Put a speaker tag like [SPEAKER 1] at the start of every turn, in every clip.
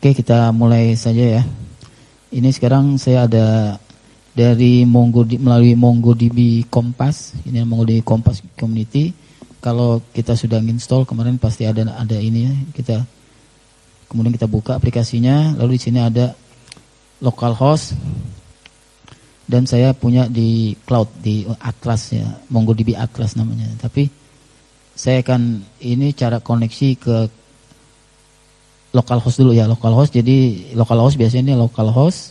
[SPEAKER 1] Oke, kita mulai saja ya. Ini sekarang saya ada dari melalui MongoDB Kompas. Ini MongoDB Kompas Community. Kalau kita sudah install kemarin pasti ada ini ya. Kemudian kita buka aplikasinya. Lalu di sini ada localhost. Dan saya punya di cloud di Atlas ya, MongoDB Atlas namanya. Tapi saya akan ini cara koneksi ke localhost dulu ya, localhost. Jadi localhost biasanya ini localhost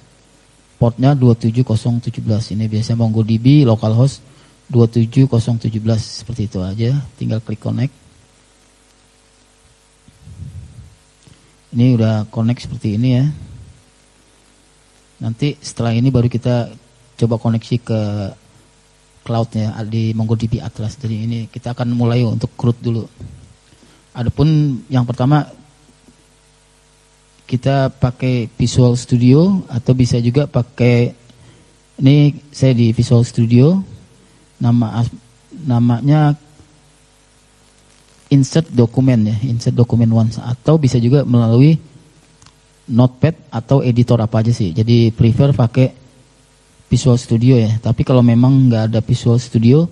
[SPEAKER 1] portnya 27017. Ini biasanya MongoDB localhost 27017 seperti itu aja. Tinggal klik connect. Ini udah connect seperti ini ya. Nanti setelah ini baru kita coba koneksi ke cloudnya di MongoDB Atlas. Jadi ini kita akan mulai untuk root dulu. Adapun yang pertama kita pakai Visual Studio atau bisa juga pakai, ini saya di Visual Studio, namanya insert document ya, insert document once, atau bisa juga melalui Notepad atau editor apa aja sih. Jadi prefer pakai Visual Studio ya. Tapi kalau memang nggak ada Visual Studio,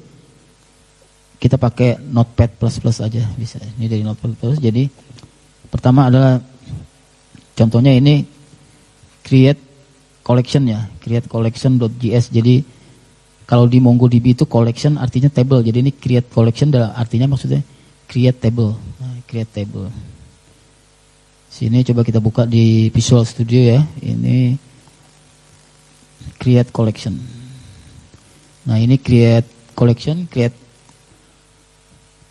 [SPEAKER 1] kita pakai Notepad++ aja bisa. Ini dari Notepad++. Jadi pertama adalah contohnya ini create collection ya, create collection.js. Jadi kalau di MongoDB itu collection artinya table. Jadi ini create collection artinya maksudnya create table. Nah, create table. Sini coba kita buka di Visual Studio ya. Ini create collection. Nah, ini create collection, create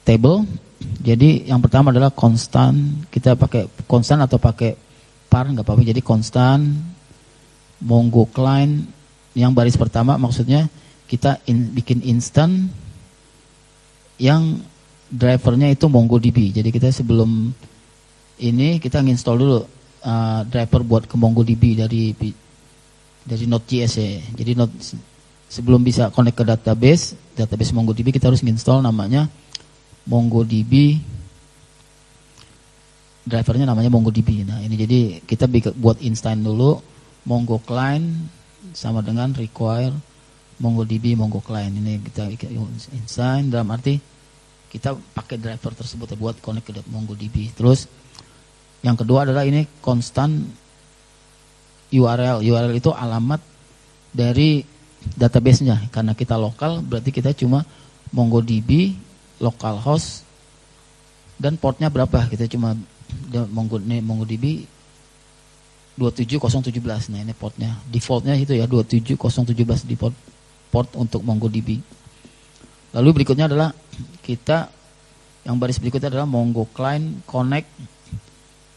[SPEAKER 1] table. Jadi yang pertama adalah constant. Kita pakai constant atau pakai par nggak apa-apa. Jadi constant Mongo client yang baris pertama maksudnya kita bikin instant yang drivernya itu MongoDB. Jadi kita sebelum ini kita nginstall dulu driver buat ke MongoDB dari Node.js ya. Jadi sebelum bisa connect ke database MongoDB kita harus nginstall namanya MongoDB. Drivernya namanya MongoDB. Nah ini jadi kita buat instance dulu Mongo client sama dengan require MongoDB Mongo client. Ini kita instance dalam arti kita pakai driver tersebut ya, buat connect ke MongoDB. Terus yang kedua adalah ini constant URL. URL itu alamat dari database-nya. Karena kita lokal berarti kita cuma MongoDB localhost dan portnya berapa? Kita cuma MongoDB 27017. Nah ini portnya, defaultnya itu ya 27017 default port untuk MongoDB. Lalu berikutnya adalah kita yang baris berikutnya adalah Mongo client connect.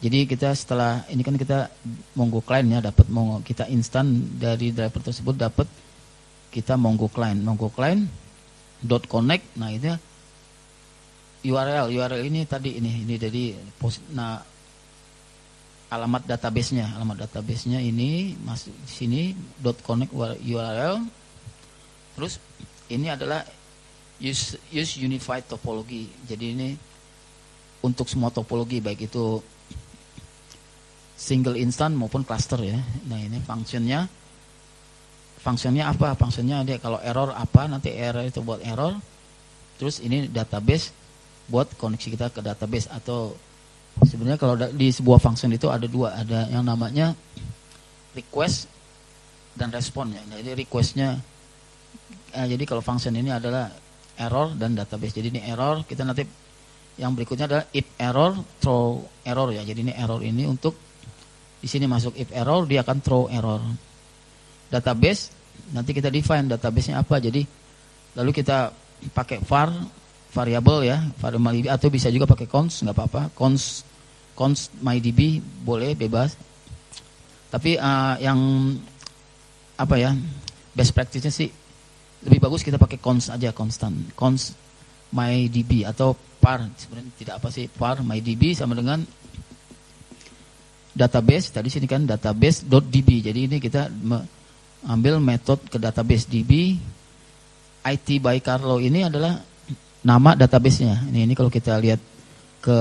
[SPEAKER 1] Jadi kita setelah ini kan kita Mongo client ya dapat kita instan dari driver tersebut dapat kita Mongo client dot connect. Nah itu URL ini tadi ini dari alamat database-nya ini masuk di sini .connect URL. Terus ini adalah use unified topology. Jadi ini untuk semua topologi baik itu single instant maupun cluster ya. Nah ini fungsinya apa? Fungsinya dia kalau error apa, nanti error itu buat error. Terus ini database buat koneksi kita ke database. Atau sebenarnya kalau di sebuah function itu ada dua, ada yang namanya request dan respon ya. Jadi requestnya jadi kalau function ini adalah error dan database. Jadi ini error, kita nanti yang berikutnya adalah if error throw error ya. Jadi ini error ini untuk di sini masuk if error, dia akan throw error. Database nanti kita define database-nya apa. Jadi lalu kita pakai variable ya, variable MyDB, atau bisa juga pakai const, nggak apa-apa. Const MyDB boleh bebas. Tapi yang apa ya, best practice-nya sih lebih bagus kita pakai const aja, constant. Const MyDB atau par, sebenarnya tidak apa sih, par MyDB sama dengan database. Tadi sini kan database.db. Jadi ini kita ambil metode ke database DB. IT by Carlo ini adalah nama database-nya. Ini kalau kita lihat ke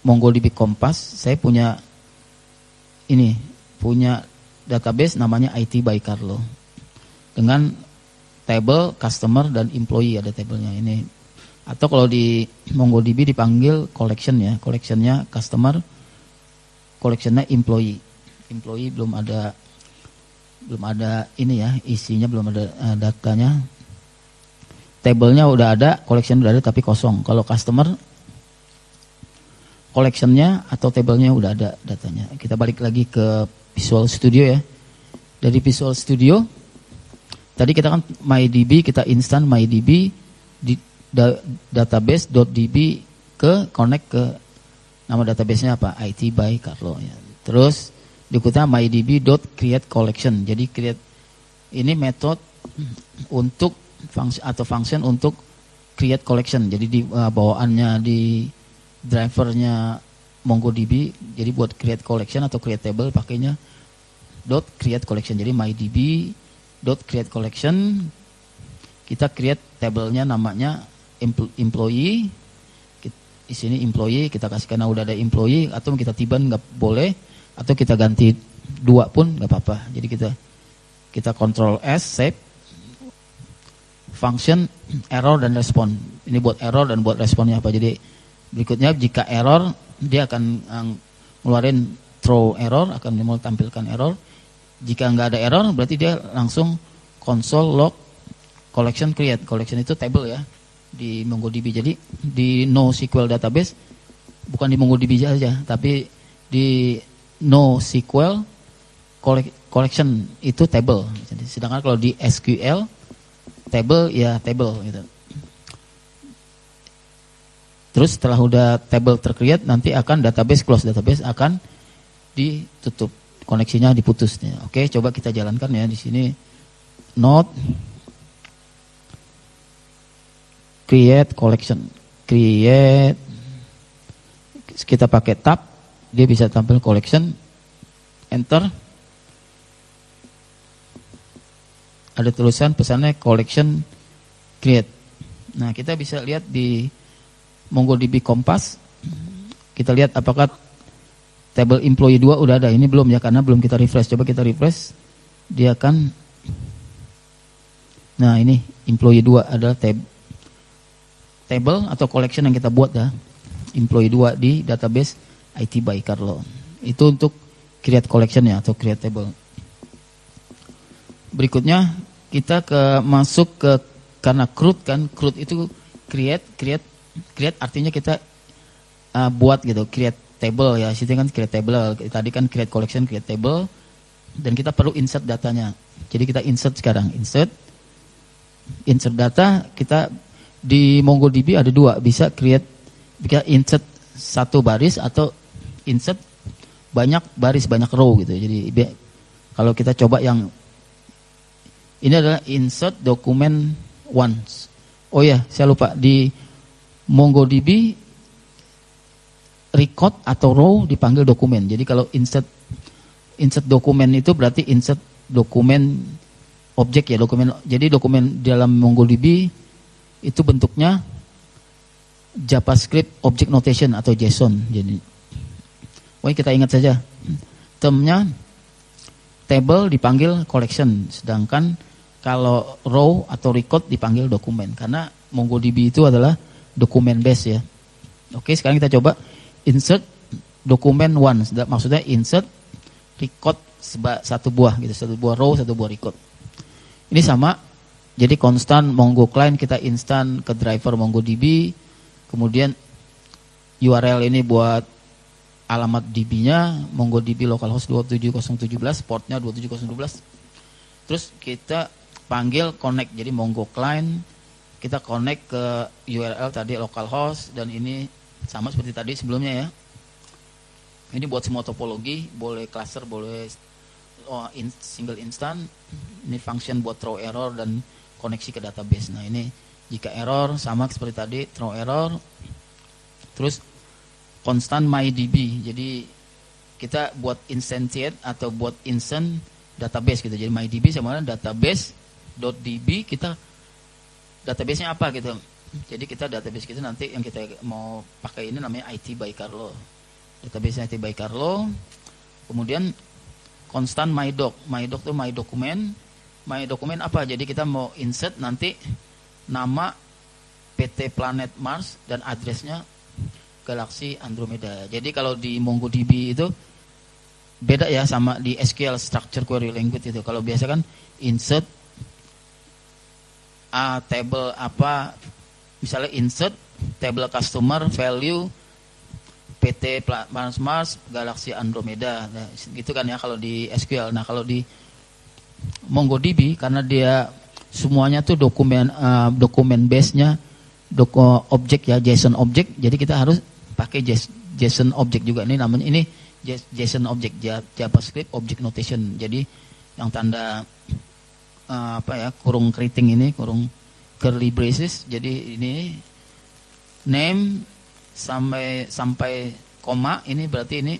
[SPEAKER 1] MongoDB Kompas, saya punya ini punya database namanya IT by Carlo dengan table customer dan employee, ada tabelnya ini. Atau kalau di MongoDB dipanggil collection ya, collectionnya customer, collectionnya employee. Employee belum ada ini ya, isinya belum ada datanya. Tabelnya udah ada, collection udah ada tapi kosong. Kalau customer, collectionnya atau tabelnya udah ada datanya. Kita balik lagi ke Visual Studio ya. Dari Visual Studio, tadi kita kan MyDB, kita instan MyDB di database.db ke connect ke nama databasenya apa? IT by Carlo ya. Terus diikutnya MyDB.createCollection. Jadi create ini metode untuk function untuk create collection. Jadi di bawaannya di drivernya MongoDB. Jadi buat create collection atau create table pakainya .createCollection. Jadi MyDB.createCollection, kita create tabelnya namanya employee. Di sini employee kita kasih karena udah ada employee, atau kita tiban nggak boleh, atau kita ganti 2 pun nggak apa-apa. Jadi kita Ctrl S save function error dan respon. Ini buat error dan buat responnya apa. Jadi berikutnya jika error dia akan ngeluarin throw error, akan tampilkan error. Jika nggak ada error berarti dia langsung console log collection create. Collection itu table ya di MongoDB. Jadi di NoSQL database bukan di MongoDB saja, tapi di NoSQL collection itu table. Jadi, sedangkan kalau di SQL table ya table gitu. Terus setelah udah table tercreate nanti akan database close, database akan ditutup, koneksinya diputus. Oke, coba kita jalankan ya di sini. Node create collection, create, kita pakai tab, dia bisa tampil collection, enter. Ada tulisan pesannya collection create. Nah, kita bisa lihat di MongoDB Compass. Kita lihat apakah table employee 2 udah ada. Ini belum ya, karena belum kita refresh. Coba kita refresh. Dia akan, nah ini employee 2 adalah table atau collection yang kita buat ya. Employee 2 di database IT by Carlo. Itu untuk create collection ya, atau create table. Berikutnya kita masuk ke, karena CRUD kan, CRUD itu create artinya kita buat gitu, create table ya. Situ kan create table, tadi kan create collection, create table, dan kita perlu insert datanya. Jadi kita insert sekarang, insert data. Kita di MongoDB ada 2, bisa insert 1 baris atau insert banyak baris, banyak row gitu. Jadi kalau kita coba yang ini adalah insert document once. Oh ya, saya lupa, di MongoDB record atau row dipanggil dokumen. Jadi kalau insert dokumen itu berarti insert dokumen objek ya, dokumen. Jadi dokumen dalam MongoDB itu bentuknya JavaScript Object Notation atau JSON. Jadi, kita ingat saja, termnya table dipanggil collection, sedangkan kalau row atau record dipanggil dokumen, karena MongoDB itu adalah dokumen base ya. Oke, sekarang kita coba insert dokumen one, maksudnya insert record 1 buah gitu, 1 buah row, 1 buah record. Ini sama, jadi constant Mongo client kita instan ke driver MongoDB, kemudian URL ini buat alamat DB-nya MongoDB localhost 27017, portnya 27012. Terus kita panggil connect, jadi Mongo client kita connect ke URL tadi localhost, dan ini sama seperti tadi sebelumnya ya. Ini buat semua topologi, boleh cluster, boleh single instant. Ini function buat throw error dan koneksi ke database. Nah, ini jika error sama seperti tadi, throw error. Terus constant MyDB. Jadi kita buat instantiate atau buat instant database gitu. Jadi MyDB sama dengan database.db, kita database-nya apa gitu. Jadi kita database kita nanti yang kita mau pakai ini namanya IT by Carlo. Database IT by Carlo. Kemudian constant mydoc. Mydoc itu my document. My document apa? Jadi kita mau insert nanti nama PT Planet Mars dan addressnya galaksi Andromeda. Jadi kalau di MongoDB itu beda ya sama di SQL Structure Query Language itu. Kalau biasa kan insert table apa, misalnya insert table customer value PT Planet Mars galaksi Andromeda. Nah, gitu kan ya kalau di SQL. Nah, kalau di MongoDB karena dia semuanya tuh dokumen base-nya objek ya, JSON objek. Jadi kita harus pakai JSON objek juga. Ini namanya JSON objek, JavaScript object notation. Jadi yang tanda kurung keriting ini, kurung curly braces. Jadi ini name sampai koma, ini berarti ini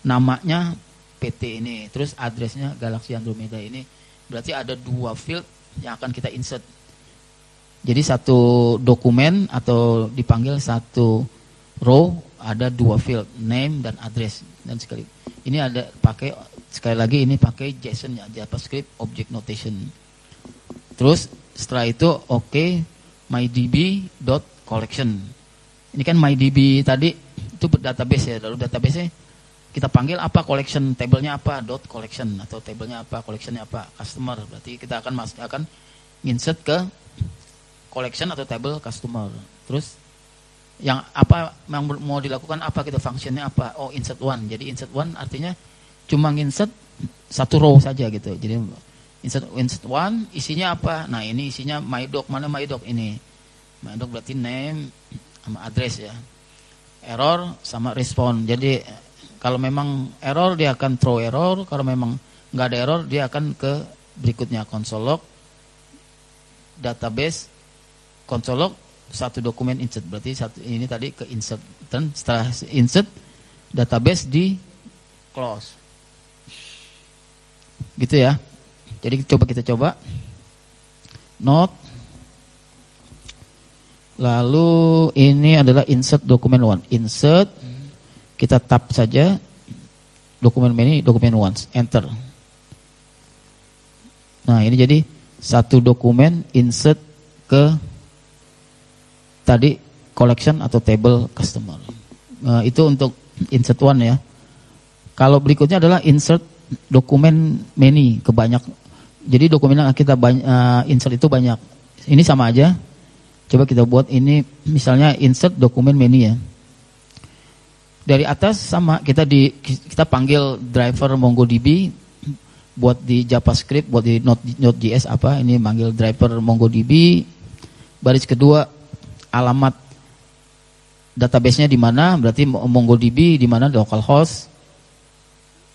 [SPEAKER 1] namanya PT ini, terus addressnya galaksi Andromeda ini. Berarti ada dua field yang akan kita insert. Jadi satu dokumen atau dipanggil satu row ada dua field, name dan address. Dan ini ada sekali lagi ini pakai JSON ya, JavaScript Object Notation. Terus setelah itu mydb.collection. Ini kan mydb tadi itu database ya, lalu database-nya kita panggil apa, collection, table-nya apa, .collection atau table-nya apa, collection-nya apa, customer. Berarti kita akan insert ke collection atau table customer. Terus yang mau dilakukan apa, kita function-nya apa? Oh, insert one. Jadi insert one artinya cuma insert satu row saja gitu. Jadi insert one isinya apa? Nah, ini isinya mydoc. Mana mydoc ini? Mydoc berarti name sama address ya. Error sama respond. Jadi kalau memang error dia akan throw error, kalau memang nggak ada error dia akan ke berikutnya, console log database, console log satu dokumen insert. Berarti ini tadi ke insert, dan setelah insert database di close. Gitu ya. Jadi kita coba note. Lalu ini adalah insert dokumen one. Insert, kita tab saja dokumen ini, dokumen once, enter. Nah, ini jadi satu dokumen insert ke tadi collection atau table customer. Nah, itu untuk insert one ya. Kalau berikutnya adalah insert dokumen many ke banyak. Jadi dokumen yang kita insert itu banyak. Ini sama aja. Coba kita buat ini misalnya insert dokumen many ya. Dari atas sama kita panggil driver MongoDB buat di JavaScript, buat di Node.js apa, ini manggil driver MongoDB. Baris kedua alamat database-nya di mana, berarti MongoDB di mana, di localhost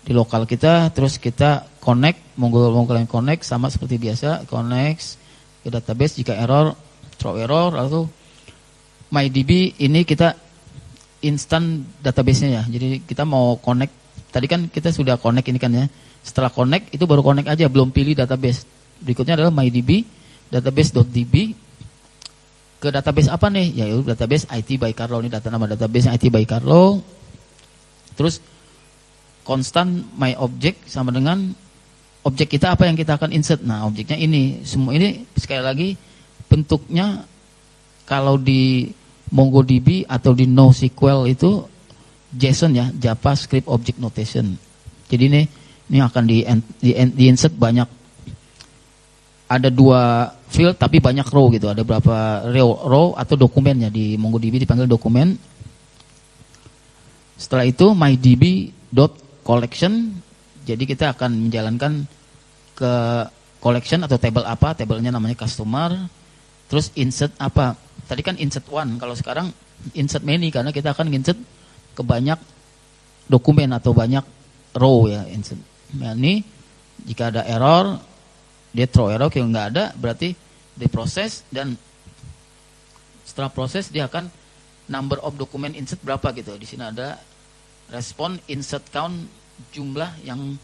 [SPEAKER 1] di lokal kita. Terus kita connect MongoDB connect sama seperti biasa, connect ke database. Jika error, throw error. Lalu MyDB ini kita instant database-nya ya. Jadi kita mau connect, tadi kan kita sudah connect ini kan ya. Setelah connect itu baru connect aja, belum pilih database. Berikutnya adalah MyDB database.db ke database apa nih? Ya itu database IT by Carlo, ini nama database IT by Carlo. Terus constant my object sama dengan objek kita apa yang kita akan insert. Nah, objeknya ini. Semua ini sekali lagi bentuknya kalau di MongoDB atau di NoSQL itu JSON ya, JavaScript Object Notation. Jadi ini akan di-insert banyak. Ada dua field tapi banyak row gitu. Ada berapa row atau dokumennya di MongoDB dipanggil dokumen. Setelah itu mydb.collection. Jadi kita akan menjalankan ke collection atau table apa? Tabelnya namanya customer. Terus insert apa? Tadi kan insert one, kalau sekarang insert many karena kita akan insert ke banyak dokumen atau banyak row ya. Insert. Nah, ini jika ada error, dia throw error. Kalau nggak ada, berarti diproses, dan setelah proses dia akan number of document insert berapa gitu. Di sini ada respon insert count, jumlah yang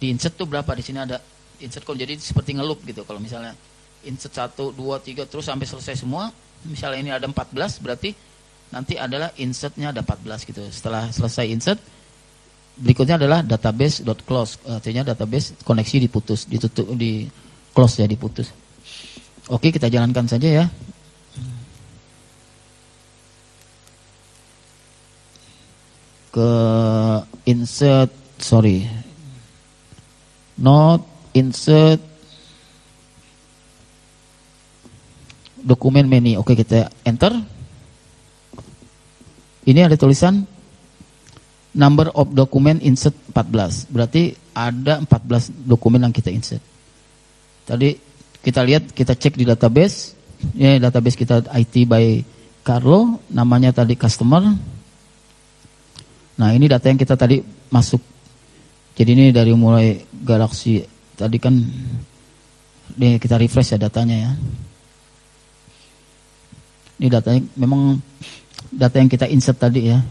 [SPEAKER 1] di insert tuh berapa. Di sini ada insert count, jadi seperti ngeloop gitu. Kalau misalnya insert 1, 2, 3 terus sampai selesai semua. Misalnya ini ada 14, berarti nanti adalah insertnya ada 14 gitu. Setelah selesai insert, berikutnya adalah database.close, artinya database koneksi diputus, ditutup, di close ya, diputus. Oke, kita jalankan saja ya. Ke insert, insert dokumen menu. Oke, kita enter. Ini ada tulisan number of document insert 14. Berarti ada 14 dokumen yang kita insert. Tadi kita lihat, kita cek di database. Ini database kita IT by Carlo, namanya tadi customer. Nah, ini data yang kita tadi masuk. Jadi ini dari mulai Galaxy tadi kan, ini kita refresh ya datanya ya. Ini datanya memang data yang kita insert tadi ya.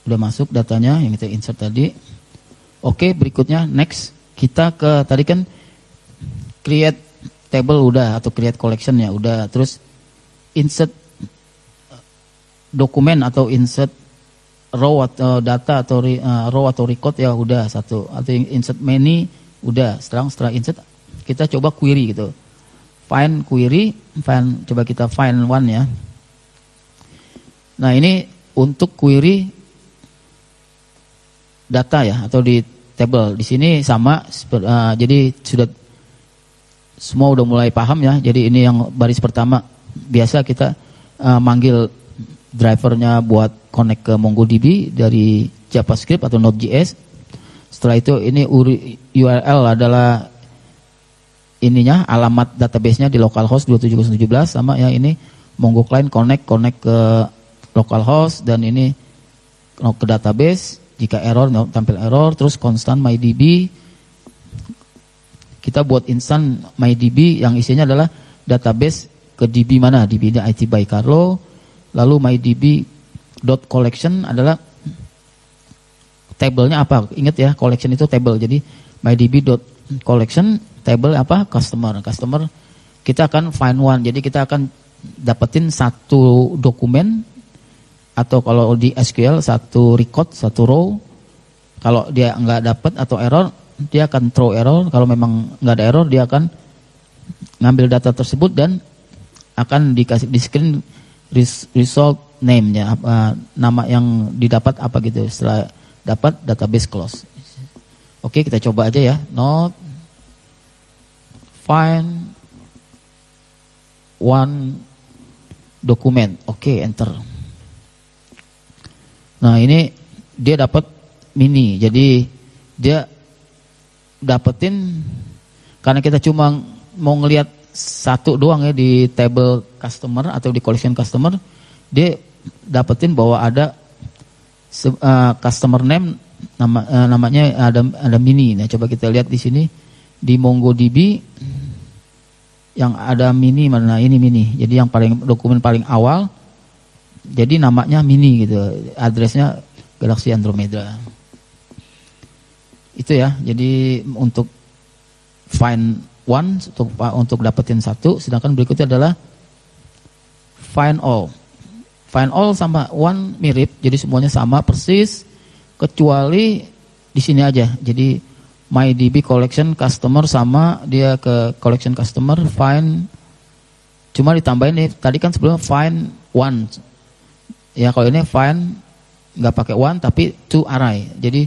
[SPEAKER 1] Udah masuk datanya yang kita insert tadi. Oke, berikutnya next. Kita ke tadi kan create table udah, atau create collection ya udah. Terus insert dokumen atau insert row atau data atau row atau record ya udah satu, atau insert menu udah. Setelah insert kita coba query gitu, find query, coba kita find one ya. Nah, ini untuk query data ya, atau di table di sini sama. Jadi sudah semua udah mulai paham ya. Jadi ini yang baris pertama, biasa kita manggil drivernya buat connect ke MongoDB dari JavaScript atau Node.js. Setelah itu ini URL adalah ininya, alamat database-nya di localhost 2717, sama ya ini Mongo client connect ke localhost, dan ini ke database. Jika error, tampil error. Terus constant MyDB, kita buat instan MyDB yang isinya adalah database ke DB mana, DB-nya IT by Carlo. Lalu MyDB.collection adalah tabelnya apa? Ingat ya, collection itu table. Jadi MyDB.collection table apa? Customer. Kita akan find one. Jadi kita akan dapetin satu dokumen, atau kalau di SQL satu record, satu row. Kalau dia nggak dapat atau error, dia akan throw error. Kalau memang nggak ada error, dia akan ngambil data tersebut dan akan dikasih di screen result name-nya, nama yang didapat apa gitu. Setelah dapat, database close. Oke, kita coba aja ya. Not find one document. Oke, enter. Nah, ini dia dapat mini. Jadi dia dapetin, karena kita cuma mau ngelihat satu doang ya di table customer atau di collection customer, dia dapetin bahwa ada customer name, namanya ada mini. Nah, coba kita lihat di sini di MongoDB yang ada mini mana, ini mini. Jadi yang dokumen paling awal, jadi namanya mini gitu, addressnya Galaxy Andromeda. Itu ya. Jadi untuk find one, untuk dapetin satu. Sedangkan berikutnya adalah find all. Find all sama one mirip, jadi semuanya sama persis, kecuali di sini aja. Jadi MyDB collection customer sama dia ke collection customer find, cuma ditambahin nih, tadi kan sebelumnya find one. Ya, kalau ini find nggak pakai one tapi to array. Jadi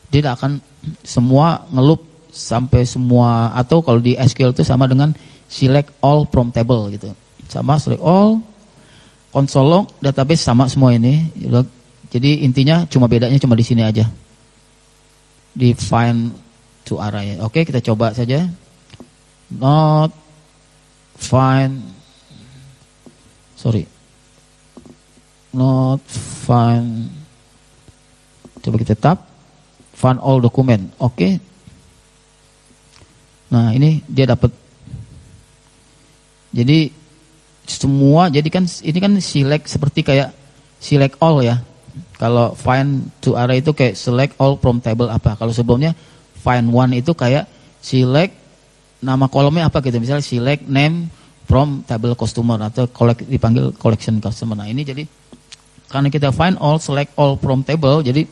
[SPEAKER 1] dia tidak akan semua ngelup sampai semua, atau kalau di SQL itu sama dengan select all from table gitu. Sama select all, console log, database sama semua ini. Jadi intinya bedanya cuma di sini aja. Di find to array. Oke, kita coba saja. Not find coba kita tab find all document. Oke. Nah, ini dia dapat. Jadi semua, jadi kan ini kan select, seperti kayak select all ya. Kalau find to array itu kayak select all from table apa. Kalau sebelumnya find one itu kayak select nama kolomnya apa gitu. Misalnya select name from table customer atau dipanggil collection customer. Nah, ini jadi karena kita find all, select all from table, jadi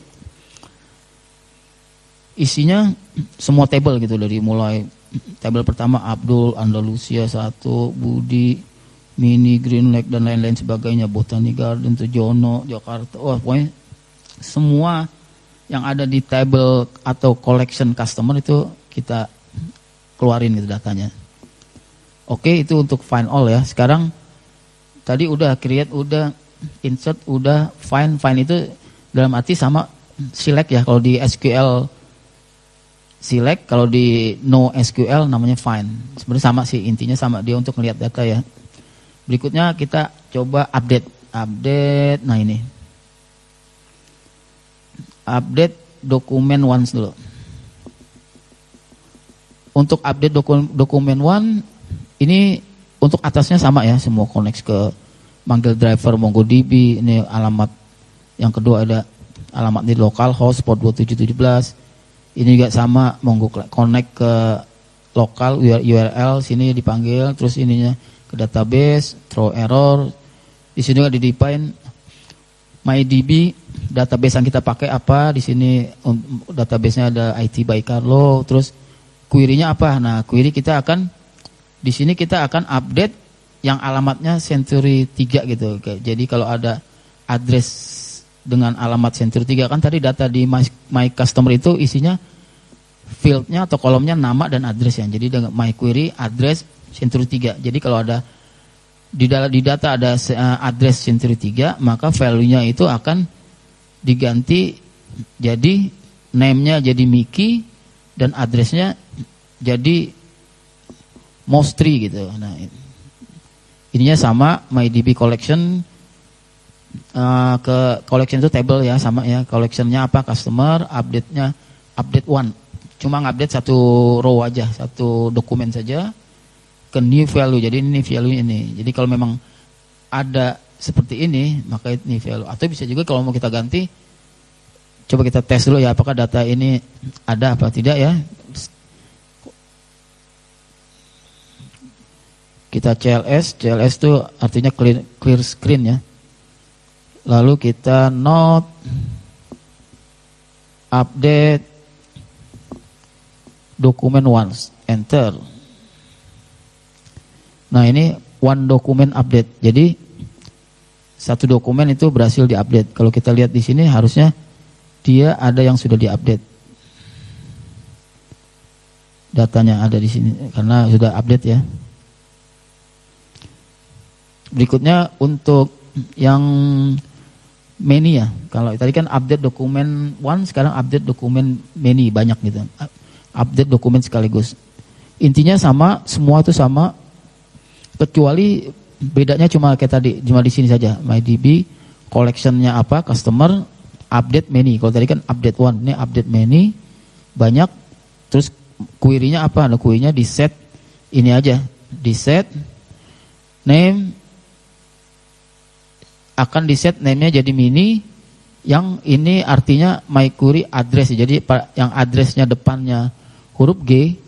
[SPEAKER 1] isinya semua table gitu, dari mulai table pertama Abdul, Andalusia 1, Budi, Mini, Green Lake dan lain-lain sebagainya, Botani Garden, Jono, Jakarta, pokoknya semua yang ada di table atau collection customer itu kita keluarin gitu datanya. Oke, itu untuk find all ya. Sekarang tadi udah create, udah insert, udah find itu dalam arti sama select ya. Kalau di SQL select, kalau di NoSQL namanya find. Sebenarnya sama sih, intinya sama, dia untuk melihat data ya. Berikutnya kita coba update. Nah ini. Update dokumen once dulu. Untuk update dokumen one, ini untuk atasnya sama ya, semua connect ke manggil driver MongoDB. Ini alamat yang kedua, ada alamat di localhost port 2717. Ini juga sama, Mongo connect ke lokal URL, sini dipanggil, terus ininya ke database, throw error. Di sini juga di-define MyDB, database yang kita pakai apa. Di sini database-nya ada IT by Carlo, terus query-nya apa. Nah, query kita akan di sini kita akan update yang alamatnya Century 3 gitu. Jadi kalau ada address dengan alamat Century 3, kan tadi data di my customer itu isinya fieldnya atau kolomnya nama dan address ya. Jadi dengan my query address Century 3. Jadi kalau ada di data ada address Century 3, maka value-nya itu akan diganti jadi name-nya jadi Miki dan address-nya jadi Mostri gitu. Nah, ininya sama MyDB collection. Ke collection itu table ya, sama ya, collectionnya apa, customer, update-nya update one, cuma ngupdate satu row aja, satu dokumen saja ke new value. Jadi ini value ini, jadi kalau memang ada seperti ini maka ini value, atau bisa juga kalau mau kita ganti, coba kita tes dulu ya, apakah data ini ada apa tidak ya. Kita CLS itu artinya clear screen ya. Lalu kita not update dokumen once, enter. Nah ini one dokumen update. Jadi satu dokumen itu berhasil diupdate. Kalau kita lihat di sini harusnya dia ada yang sudah diupdate. Datanya ada di sini karena sudah update ya. Berikutnya untuk yang many ya. Kalau tadi kan update dokumen one, sekarang update dokumen many, banyak gitu. Update dokumen sekaligus. Intinya sama, semua itu sama, kecuali bedanya cuma kayak tadi, cuma di sini saja. MyDB collectionnya apa, customer, update many. Kalau tadi kan update one, ini update many, banyak. Terus query-nya apa? Nah, query-nya di set ini aja, di set name. Akan di set name-nya jadi mini, yang ini artinya my query address. Jadi yang addressnya depannya huruf G,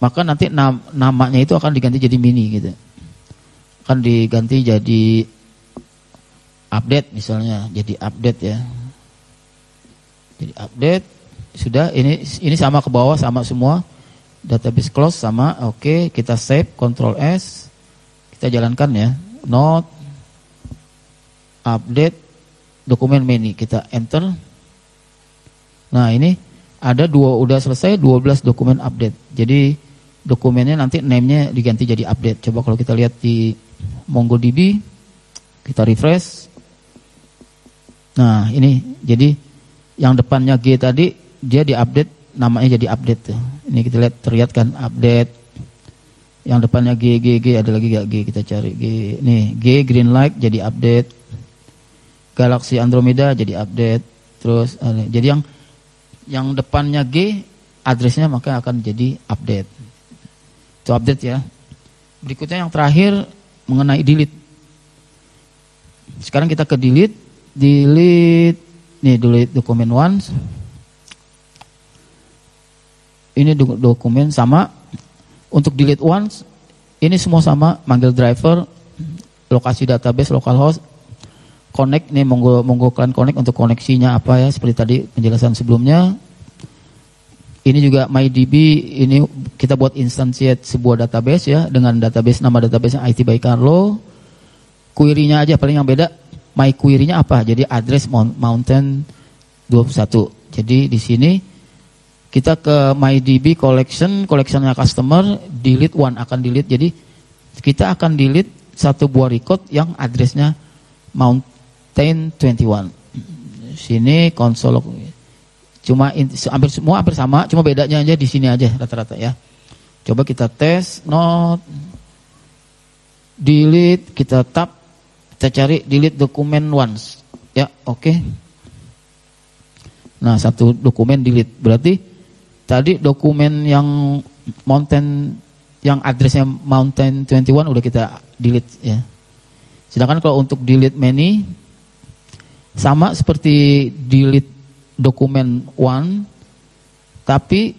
[SPEAKER 1] maka nanti namanya itu akan diganti jadi mini gitu. Akan diganti jadi update misalnya, jadi update ya. Jadi update, sudah ini sama ke bawah, sama semua. Database close sama, oke, kita save, Ctrl S, kita jalankan ya. Not update dokumen many, kita enter. Nah ini ada udah selesai 12 dokumen update. Jadi dokumennya nanti name-nya diganti jadi update. Coba kalau kita lihat di MongoDB, kita refresh. Nah ini jadi yang depannya G tadi dia diupdate, namanya jadi update tuh. Ini kita lihat, terlihat kan update. Yang depannya G ada lagi gak G, kita cari G. Nih G green light jadi update. Galaxy Andromeda jadi update. Terus jadi yang depannya G addressnya maka akan jadi update. Itu update ya. Berikutnya yang terakhir mengenai delete. Sekarang kita ke delete. Nih delete dokumen once. Ini dokumen sama. Untuk delete once ini semua sama, manggil driver, lokasi database localhost, connect nih, monggo kalian connect untuk koneksinya apa ya, seperti tadi penjelasan sebelumnya. Ini juga MyDB, ini kita buat instansiate sebuah database ya, dengan database, nama database IT by Carlo. Query-nya aja paling yang beda, my query-nya apa? Jadi address mountain 21. Jadi di sini kita ke MyDB collectionnya customer, delete one, akan delete. Jadi kita akan delete satu buah record yang addressnya mountain 21. Sini konsol cuma hampir sama, cuma bedanya aja di sini aja rata-rata ya. Coba kita tes, not delete, kita tab, kita cari delete dokumen once. Ya, oke. Nah, satu dokumen delete. Berarti tadi dokumen yang mountain, yang addressnya mountain 21 udah kita delete ya. Sedangkan kalau untuk delete many sama seperti delete dokumen one, tapi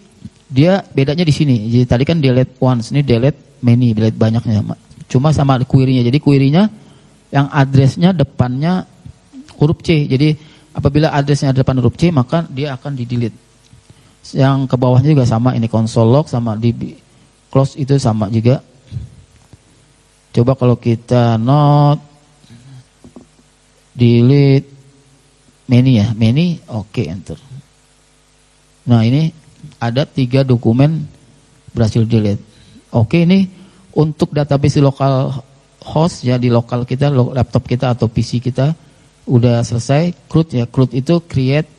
[SPEAKER 1] dia bedanya di sini. Jadi tadi kan delete once, ini delete many, delete banyaknya. Cuma sama query-nya. Jadi query-nya yang addressnya depannya huruf C. Jadi apabila addressnya depan huruf C, maka dia akan di delete. Yang ke bawahnya juga sama, ini console log sama di close itu sama juga. Coba kalau kita not delete many ya, many, oke, enter. Nah ini ada 3 dokumen berhasil delete. Oke, ini untuk database di lokal host ya, di lokal kita, laptop kita atau PC kita udah selesai. CRUD ya, CRUD itu create,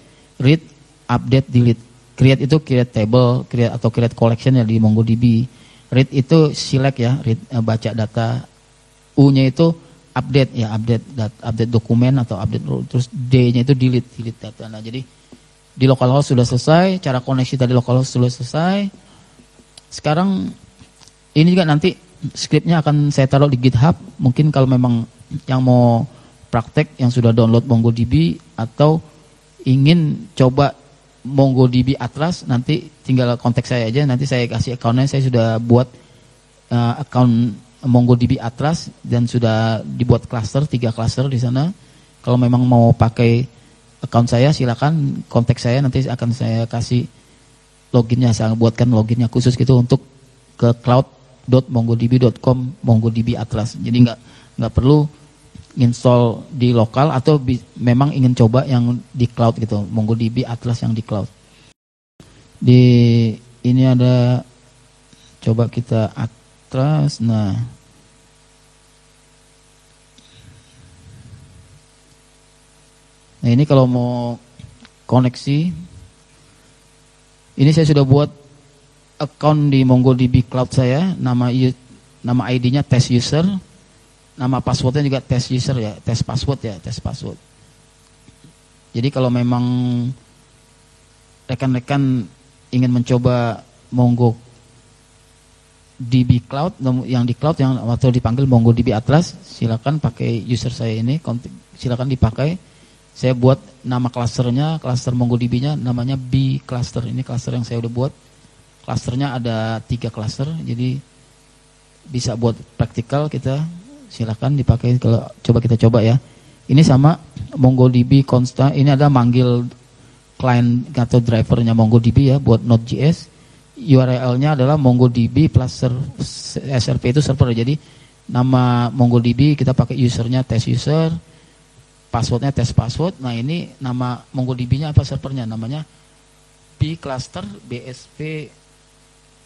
[SPEAKER 1] read, update, delete. Create itu create table, create collection ya di MongoDB. Read itu select ya, read, baca data. U-nya itu update ya, update dokumen atau update, terus D-nya itu delete data. Nah, jadi di localhost sudah selesai, cara koneksi tadi localhost sudah selesai. Sekarang ini juga nanti scriptnya akan saya taruh di GitHub. Mungkin kalau memang yang mau praktek, yang sudah download MongoDB atau ingin coba MongoDB Atlas, nanti tinggal kontak saya aja, nanti saya kasih account-nya. Saya sudah buat account MongoDB Atlas dan sudah dibuat cluster, 3 cluster di sana. Kalau memang mau pakai account saya, silakan kontak saya, nanti akan saya kasih loginnya, saya buatkan loginnya khusus gitu untuk ke cloud.mongodb.com MongoDB Atlas. Jadi nggak perlu install di lokal, atau memang ingin coba yang di cloud gitu, MongoDB Atlas yang di cloud. Di ini ada, coba kita Atlas. Nah, ini kalau mau koneksi, ini saya sudah buat account di MongoDB Cloud saya, nama ID-nya test user, nama passwordnya juga test user ya, test password. Jadi kalau memang rekan-rekan ingin mencoba MongoDB Cloud, yang di cloud yang atau dipanggil MongoDB Atlas, silakan pakai user saya ini, silakan dipakai. Saya buat nama clusternya, cluster MongoDB-nya namanya B cluster. Ini cluster yang saya udah buat. Clusternya ada 3 cluster, jadi bisa buat praktikal kita. Silakan dipakai kalau kita coba ya. Ini sama MongoDB Consta. Ini ada manggil client atau drivernya MongoDB ya buat Node.js. URL-nya adalah MongoDB plus SRP itu server. Jadi nama MongoDB kita pakai usernya test user. Passwordnya test password. Nah ini nama MongoDB-nya apa servernya? Namanya B cluster BSP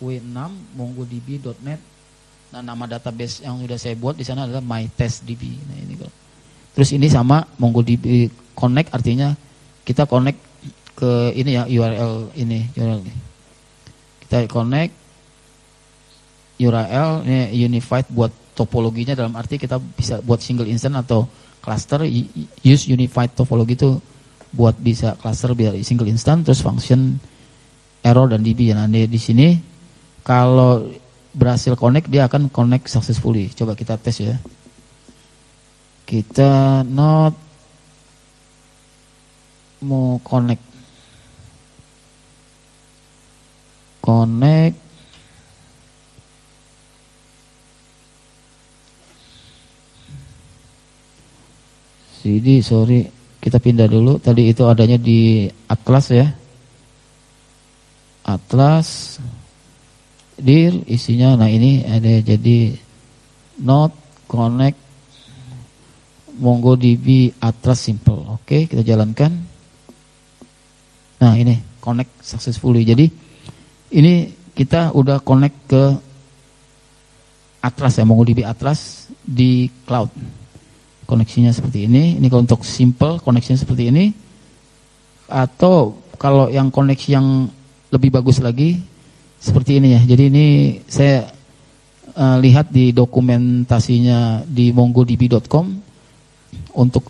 [SPEAKER 1] W6 mongodb.net. Nah nama database yang sudah saya buat di sana adalah mytestdb. Nah ini kok. Terus ini sama MongoDB connect, artinya kita connect ke ini ya, URL ini. Kita connect URL ini unified buat topologinya, dalam arti kita bisa buat single instance atau cluster, use unified topology itu buat bisa cluster biar single instance, terus function error dan db. Nah di sini kalau berhasil connect, dia akan connect successfully. Coba kita tes ya. Kita not mau connect CD, sorry, kita pindah dulu. Tadi itu adanya di Atlas ya. Atlas, dir isinya. Nah ini ada jadi Node, Connect, MongoDB, Atlas Simple. Oke, kita jalankan. Nah ini connect successfully. Jadi ini kita udah connect ke Atlas ya, MongoDB Atlas di cloud. Koneksinya seperti ini. Ini kalau untuk simple koneksinya seperti ini. Atau kalau yang koneksi yang lebih bagus lagi seperti ini ya. Jadi ini saya lihat di dokumentasinya di mongodb.com untuk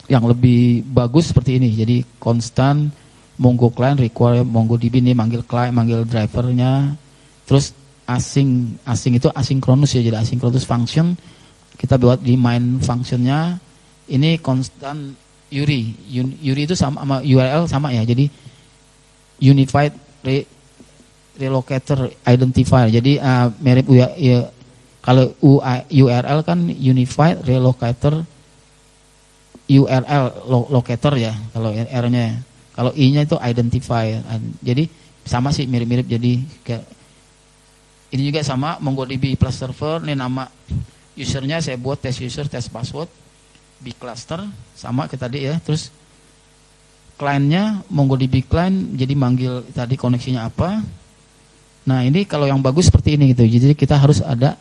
[SPEAKER 1] yang lebih bagus seperti ini. Jadi constant Mongo client require MongoDB ini manggil client, manggil drivernya. Terus async itu asynchronous ya. Jadi asynchronous function kita buat di main functionnya. Ini constant URI itu sama URL sama ya. Jadi unified relocator identifier. Jadi mirip ya, kalau URL kan unified relocator URL locator ya kalau R-nya. Kalau I-nya itu identifier. Jadi sama sih mirip-mirip. Jadi ini juga sama MongoDB plus server. Ini nama usernya saya buat test user, test password, bcluster sama kayak tadi ya. Terus kliennya MongoDB client, jadi manggil tadi koneksinya apa. Nah ini kalau yang bagus seperti ini gitu. Jadi kita harus ada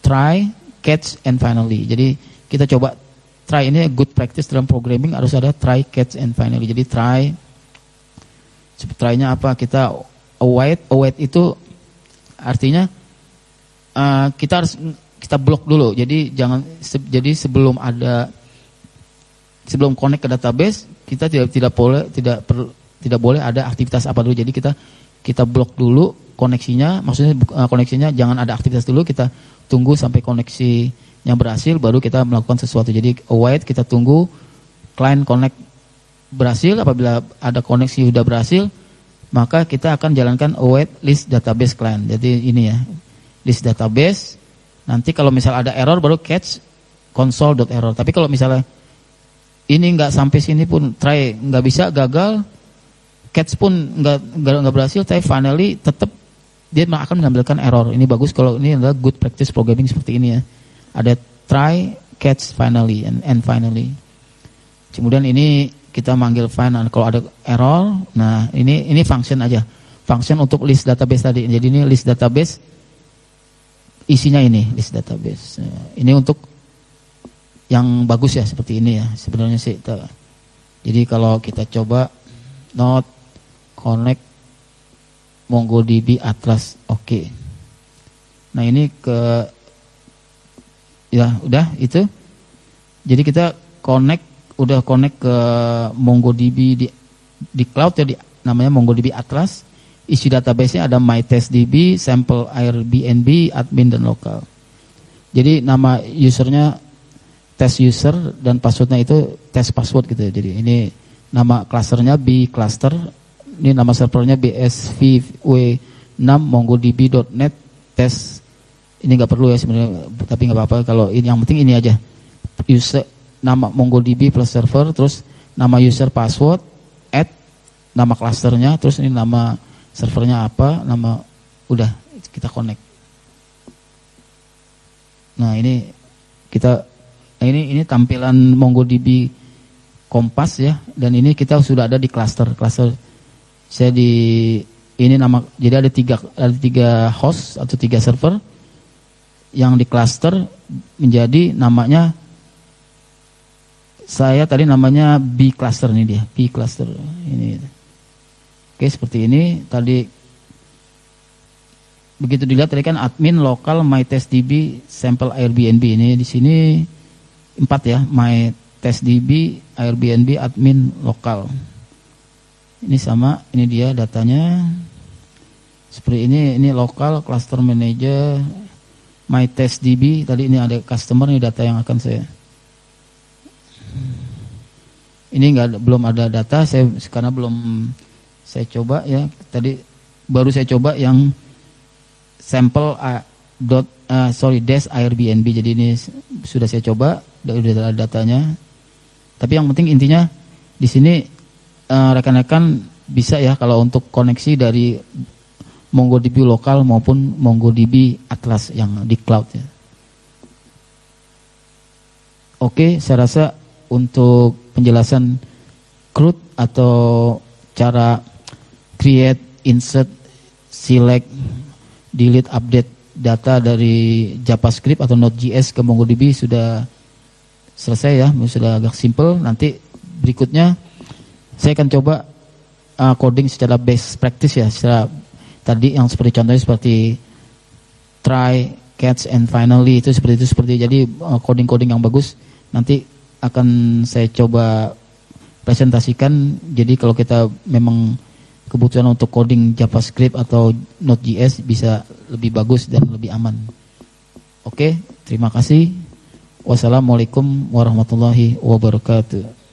[SPEAKER 1] try, catch, and finally. Jadi kita coba try, ini good practice dalam programming, harus ada try, catch, and finally. Jadi try-nya apa? Kita await itu artinya kita blok dulu. Jadi sebelum connect ke database, kita tidak boleh ada aktivitas apa dulu. Jadi kita blok dulu koneksinya, maksudnya koneksinya jangan ada aktivitas dulu, kita tunggu sampai koneksinya berhasil baru kita melakukan sesuatu. Jadi await, kita tunggu client connect berhasil. Apabila ada koneksi sudah berhasil, maka kita akan jalankan await list database client. Jadi ini ya, list database. Nanti kalau misal ada error baru catch console.error. Tapi kalau misalnya ini nggak sampai sini pun try nggak bisa, gagal, catch pun nggak berhasil, tapi finally tetap dia akan menampilkan error. Ini bagus kalau ini adalah good practice programming seperti ini ya. Ada try, catch, finally, and finally. Kemudian ini kita manggil final kalau ada error. Nah ini function aja, function untuk list database tadi. Jadi ini list database, isinya ini list database. Ini untuk yang bagus ya seperti ini ya sebenarnya sih. Jadi kalau kita coba Node, Connect, MongoDB, Atlas, oke. Nah ini ya udah itu. Jadi kita udah connect ke MongoDB di cloud ya, namanya MongoDB Atlas. Isi database-nya ada MyTestDB, Sample Airbnb, admin, dan lokal. Jadi nama usernya test user dan passwordnya itu test password gitu ya. Jadi ini nama clusternya B cluster. Ini nama servernya BSVW6 mongodb.net test. Ini nggak perlu ya sebenarnya, tapi nggak apa-apa kalau ini, yang penting ini aja. User nama MongoDB plus server, terus nama user password, add nama clusternya, terus ini nama servernya apa, nama, udah kita connect. Nah ini ini tampilan MongoDB Kompas ya, dan ini kita sudah ada di cluster. Saya ini nama, jadi ada tiga host atau 3 server yang di cluster menjadi namanya, saya tadi namanya B cluster, ini dia B cluster ini. Oke seperti ini tadi. Begitu dilihat tadi kan admin, lokal, MyTestDB, Sample Airbnb. Ini di sini 4 ya, MyTestDB, Airbnb, admin, lokal. Ini sama, ini dia datanya. Seperti ini lokal, cluster manager, MyTestDB. Tadi ini ada customer, ini data yang akan saya. Ini belum ada data, karena belum saya coba ya. Tadi baru saya coba yang sample dash Airbnb. Jadi ini sudah saya coba, udah ada datanya. Tapi yang penting intinya di sini rekan-rekan bisa ya kalau untuk koneksi dari MongoDB lokal maupun MongoDB Atlas yang di cloud ya. Oke, saya rasa untuk penjelasan CRUD atau cara create, insert, select, delete, update data dari JavaScript atau Node.js ke MongoDB sudah selesai ya, sudah agak simple. Nanti berikutnya saya akan coba coding secara best practice ya, secara tadi yang seperti contohnya seperti try, catch, and finally itu seperti jadi coding-coding yang bagus nanti akan saya coba presentasikan. Jadi kalau kita memang kebutuhan untuk coding JavaScript atau Node.js bisa lebih bagus dan lebih aman. Oke, terima kasih. Wassalamualaikum warahmatullahi wabarakatuh.